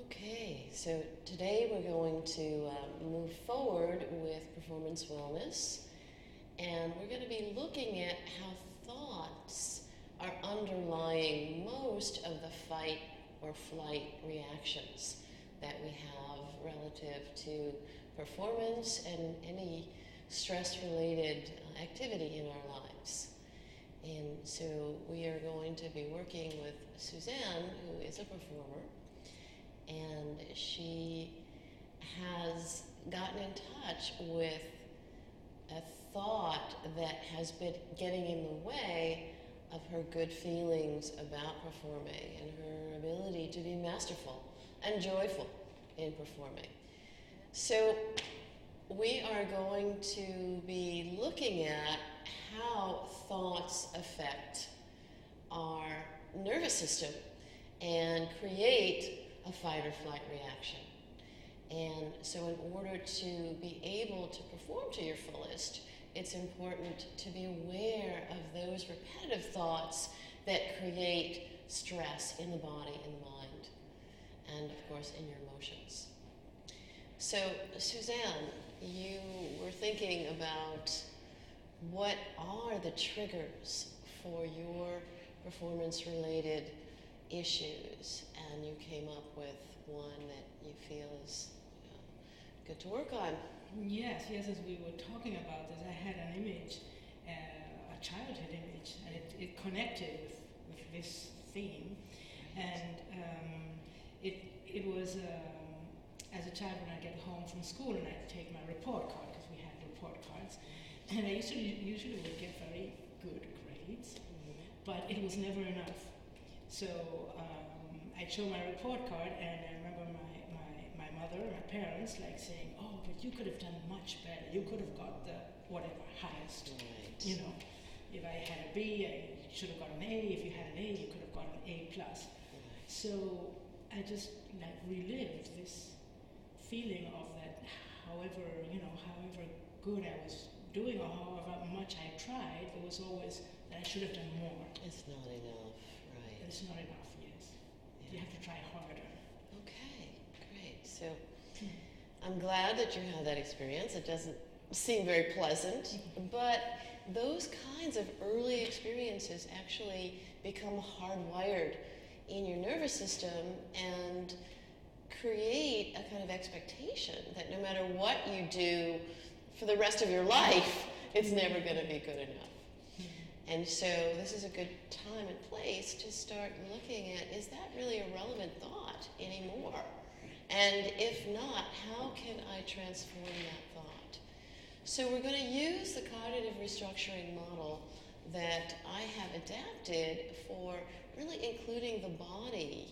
Okay, so today we're going to move forward with performance wellness, and we're going to be looking at how thoughts are underlying most of the fight or flight reactions that we have relative to performance and any stress-related activity in our lives. And so we are going to be working with Suzanne, who is a performer, and she has gotten in touch with a thought that has been getting in the way of her good feelings about performing and her ability to be masterful and joyful in performing. So we are going to be looking at how thoughts affect our nervous system and create a fight or flight reaction. And so in order to be able to perform to your fullest, it's important to be aware of those repetitive thoughts that create stress in the body and the mind, and of course in your emotions. So Suzanne, you were thinking about what are the triggers for your performance-related issues, and you came up with one that you feel is good to work on. Yes, as we were talking about this, I had an image, a childhood image, and it connected with this theme. And it was, as a child, when I get home from school and I'd take my report card, because we had report cards, and I usually would get very good grades, but it was never enough. So I'd show my report card, and I remember my mother, my parents, like saying, "Oh, but you could have done much better. You could have got the whatever highest. Right. You know, if I had a B, I should have got an A. If you had an A, you could have got an A plus." Right. So I just like relived this feeling of that. However good I was doing, or however much I tried, there was always that I should have done more. It's not enough, right? It's not enough. Yes, Yeah. you have to try harder. Okay, great. So I'm glad that you had that experience. It doesn't seem very pleasant, but those kinds of early experiences actually become hardwired in your nervous system and create a kind of expectation that no matter what you do for the rest of your life, it's never going to be good enough. And so this is a good time and place to start looking at, is that really a relevant thought anymore? And if not, how can I transform that thought? So we're going to use the cognitive restructuring model that I have adapted for really including the body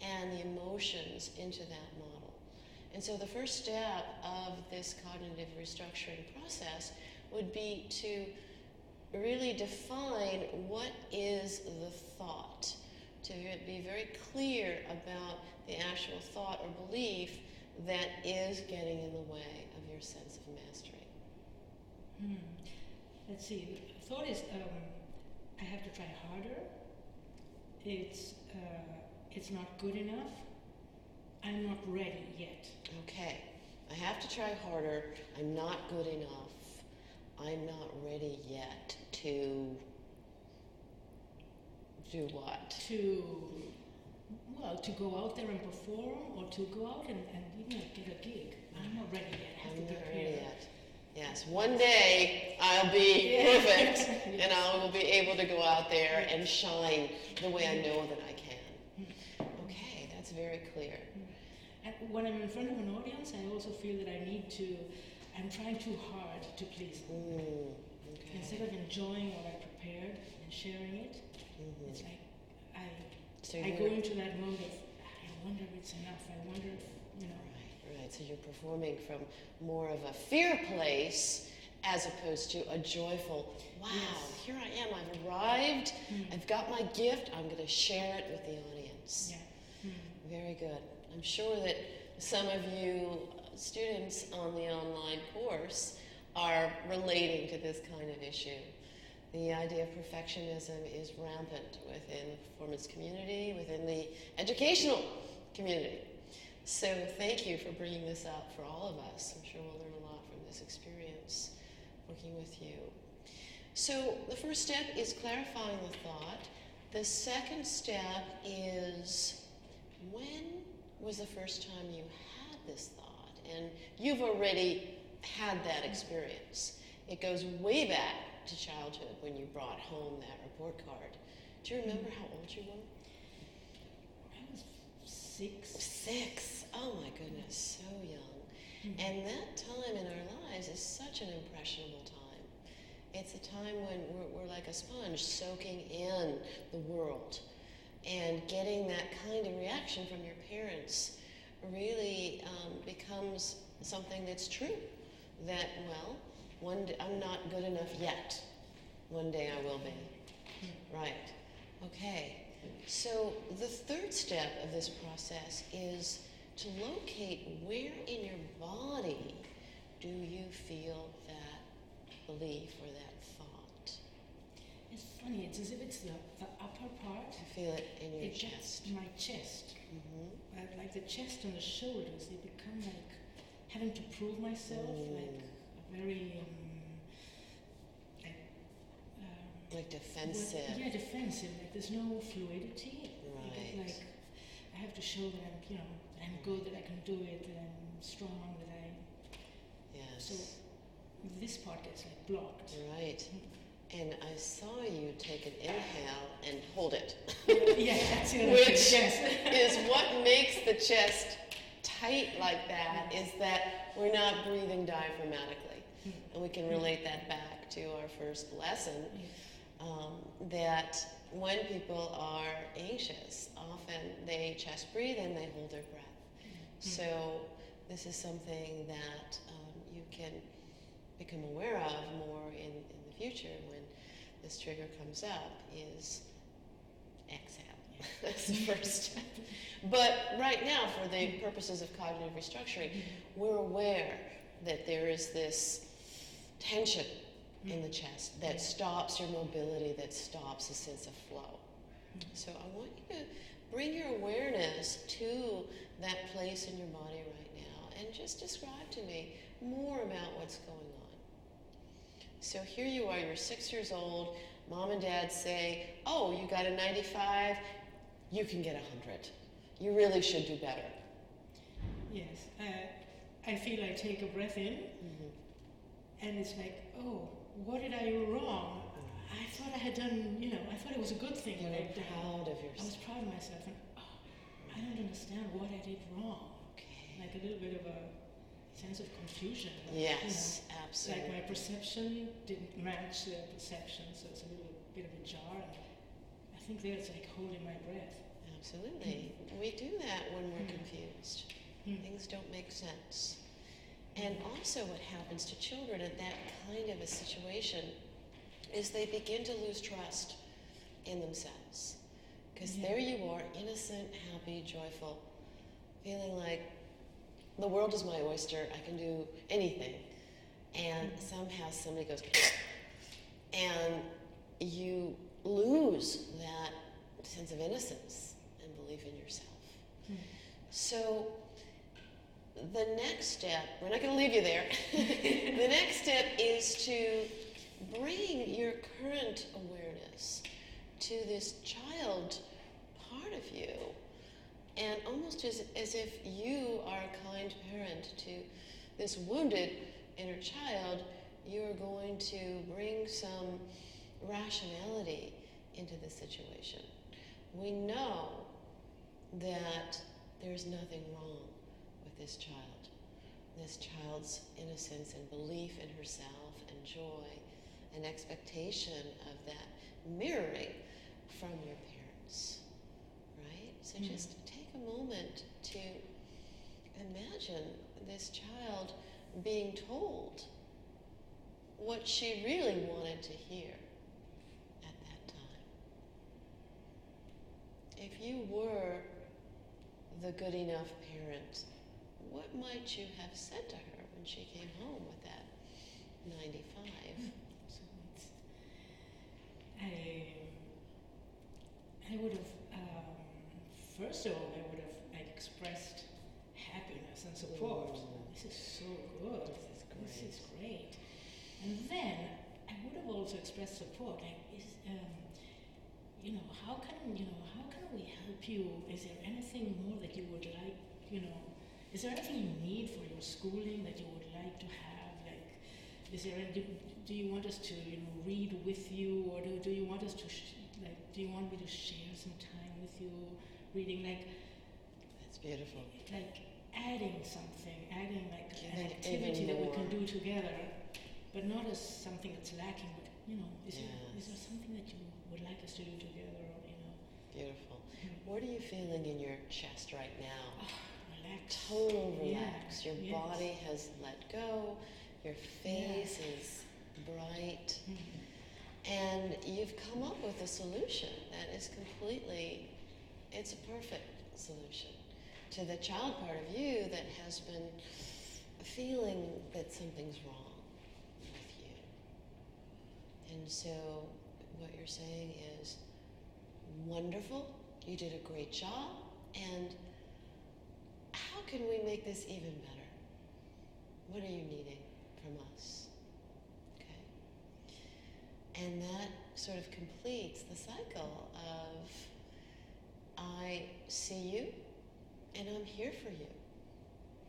and the emotions into that model. And so the first step of this cognitive restructuring process would be to really define what is the thought, to be very clear about the actual thought or belief that is getting in the way of your sense of mastery. Let's see. Thought is I have to try harder. It's not good enough. I'm not ready yet. Okay, I have to try harder. I'm not good enough. I'm not ready yet to do what? To go out there and perform, or to go out and get a gig. I'm not ready yet. I have to I'm not prepare. ready yet. Yes, one day I'll be perfect and I will be able to go out there and shine the way I know that I can. Okay, that's very clear. And when I'm in front of an audience, I also feel that I'm trying too hard to please them. Okay. Instead of enjoying what I prepared and sharing it, it's like I go into that mode of, I wonder if it's enough. I wonder if, Right. So you're performing from more of a fear place as opposed to a joyful, wow, Yes. Here I am, I've arrived, I've got my gift, I'm going to share it with the audience. Yeah. Very good. I'm sure that some of you students on the online course are relating to this kind of issue. The idea of perfectionism is rampant within the performance community, within the educational community. So thank you for bringing this up for all of us. I'm sure we'll learn a lot from this experience working with you. So the first step is clarifying the thought. The second step is, when was the first time you had this thought? And you've already had that experience. It goes way back to childhood when you brought home that report card. Do you remember how old you were? I was 6. 6. Oh my goodness, so young. And that time in our lives is such an impressionable time. It's a time when we're like a sponge soaking in the world, and getting that kind of reaction from your parents really becomes something that's true. That, well, one day, I'm not good enough yet. One day I will be. Right. Okay. So the third step of this process is to locate where in your body do you feel that belief or that thought. It's funny, it's as if it's the upper part. You feel it in your chest. My chest. Like the chest and the shoulders, they become like having to prove myself, like a very like defensive. Well, yeah, defensive. Like there's no fluidity. Right. Like I have to show that I'm good, that I can do it, that I'm strong, that I. Yes. So this part gets like blocked. Right. And I saw you take an inhale and hold it. Yeah, that's it. Which yes. is what makes the chest tight like that, is that we're not breathing diaphragmatically. And we can relate that back to our first lesson, that when people are anxious, often they chest breathe and they hold their breath. So this is something that you can become aware of more in the future when this trigger comes up, is exhale. That's the first step. But right now, for the purposes of cognitive restructuring, we're aware that there is this tension in the chest that stops your mobility, that stops a sense of flow. So I want you to bring your awareness to that place in your body right now and just describe to me more about what's going on. So here you are, you're 6 years old, mom and dad say, oh, you got a 95, you can get 100. You really should do better. Yes. I feel I take a breath in, and it's like, oh, what did I do wrong? I thought I had done, I thought it was a good thing. You were proud of yourself. I was proud of myself, and I don't understand what I did wrong. Okay. Like a little bit of a sense of confusion. Yes, absolutely. Like my perception didn't match their perception, so it's a little bit of a jar. And I think there's like holding my breath. Absolutely. We do that when we're confused. Things don't make sense. And also what happens to children in that kind of a situation is they begin to lose trust in themselves. Because there you are, innocent, happy, joyful, feeling like the world is my oyster, I can do anything. And somehow somebody goes, and you lose that sense of innocence and belief in yourself. So the next step, we're not going to leave you there. The next step is to bring your current awareness to this child part of you, and almost as if you are a kind parent to this wounded inner child, you're going to bring some rationality into the situation. We know that there's nothing wrong with this child. This child's innocence and belief in herself and joy and expectation of that mirroring from your parents, right? So just take a moment to imagine this child being told what she really wanted to hear at that time. If you were the good enough parent, what might you have said to her when she came home with that 95? So I would have, first of all, I would have expressed and support. This is so good. This is great. And then I would have also expressed support. Like, how can we help you? Is there anything more that you would like? Is there anything you need for your schooling that you would like to have? Like, do you want us to read with you, or do you want us to do you want me to share some time with you reading? Like, that's beautiful. Like adding something, like Giving an activity that we can more. do together, but not as something that's lacking. But is there something that you would like us to do together? Beautiful. What are you feeling in your chest right now? Oh, relax. Total relax. Yeah. Your body has let go. Your face is bright. And you've come up with a solution that is it's a perfect solution to the child part of you that has been feeling that something's wrong with you. And so what you're saying is, wonderful, you did a great job, and how can we make this even better? What are you needing from us? Okay. And that sort of completes the cycle of, I see you, and I'm here for you,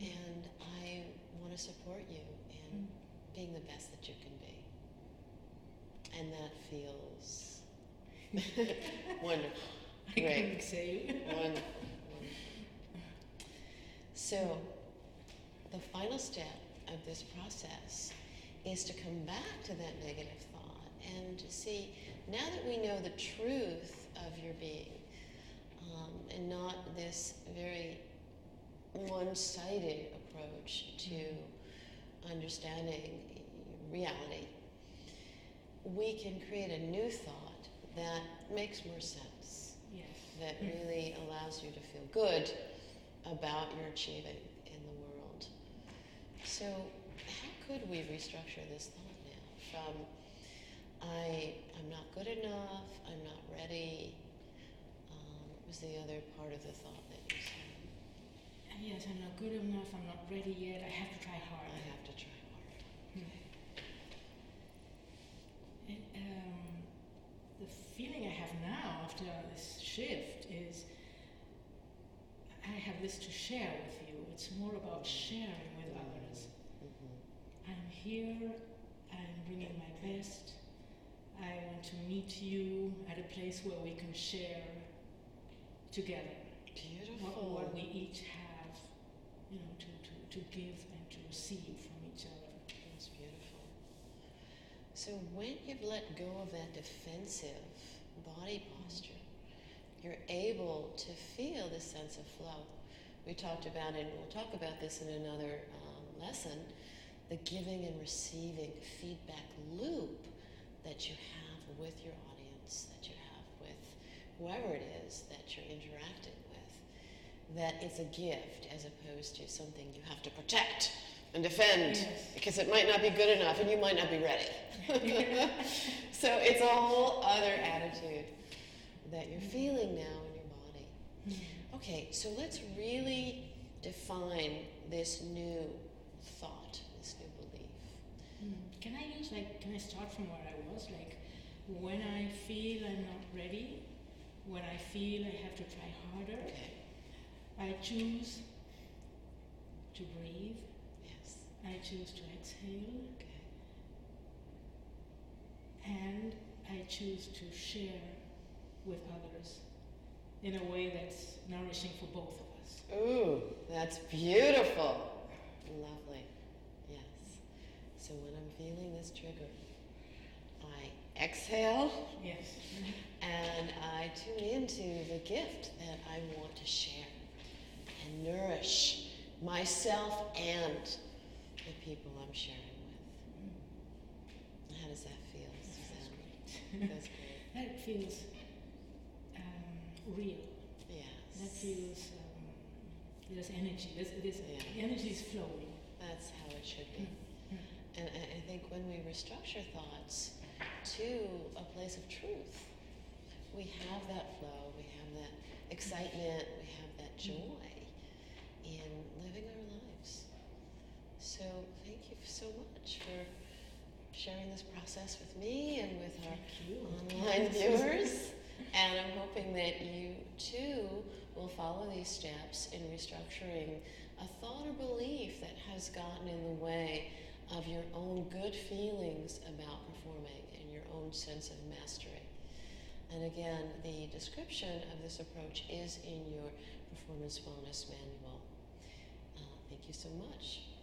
and I want to support you in being the best that you can be. And that feels wonderful. I couldn't say. Wonderful. So, the final step of this process is to come back to that negative thought and to see, now that we know the truth of your being, and not this very one-sided approach to understanding reality, we can create a new thought that makes more sense. Yes. That really allows you to feel good about your achieving in the world. So how could we restructure this thought now from I'm not good enough, I'm not ready? What was the other part of the thought that you said? Yes, I'm not good enough, I'm not ready yet, I have to try hard. I have to try hard. And the feeling I have now after this shift is I have this to share with you. It's more about sharing with others. I'm here, I'm bringing my best. I want to meet you at a place where we can share together. Beautiful. What we each have, to give and to receive from each other. That's beautiful. So when you've let go of that defensive body posture, you're able to feel this sense of flow. We talked about, and we'll talk about this in another lesson, the giving and receiving feedback loop that you have with your audience, that you have with whoever it is that you're interacting with, that it's a gift as opposed to something you have to protect and defend, because it might not be good enough and you might not be ready. So it's a whole other attitude that you're feeling now in your body. Okay, so let's really define this new thought, this new belief. Can I start from where I was? Like, when I feel I'm not ready, when I feel I have to try harder, I choose to breathe. Yes. I choose to exhale. Okay. And I choose to share with others in a way that's nourishing for both of us. Ooh, that's beautiful. Lovely. Yes. So when I'm feeling this trigger, I exhale. Yes. And I tune into the gift that I want to share and nourish myself and the people I'm sharing with. How does that feel, Suzanne? That's great. That feels real. Yes. That feels there's energy. The energy is flowing. That's how it should be. And I think when we restructure thoughts to a place of truth, we have that flow, we have that excitement, we have that joy in living our lives. so much for sharing this process with me and with our Thank you. online viewers. And I'm hoping that you too will follow these steps in restructuring a thought or belief that has gotten in the way of your own good feelings about performing and your own sense of mastery. And again, the description of this approach is in your Performance Wellness Manual. Thank you so much.